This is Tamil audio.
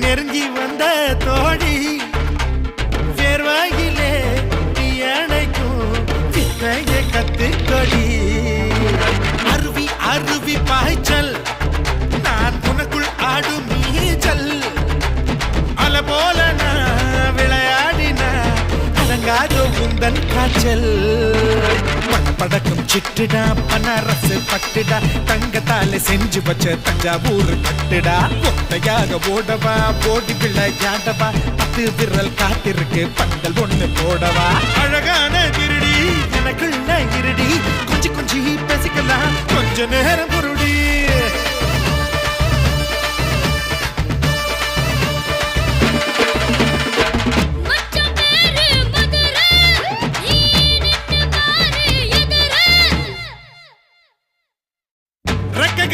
நெருங்கி வந்த தோழி வேர்வாயிலே நீ அணைக்கும் வித்தைய கத்துக்கொடி அருவி அருவி பாய்ச்சல் நான் உனக்குள் ஆடும் நீச்சல் அல போல நான் விளையாடினா அடங்காதோ உந்தன் காய்ச்சல் படக்கும் சிட்டுடா பனரசு பட்டுடா தங்கத்தால செஞ்சு வச்ச தஞ்சாவூர் கட்டுடா ஒத்தையாக ஓடவா ஓடி விளையாடவா 10 விரல் காத்திருக்கு பந்தல் ஒண்ணு போடவா அழகான திருடி எனக்குள்ள இருடி கொஞ்சி கொஞ்சி பேசிக்கலாம் கொஞ்ச நேரம் பொருடி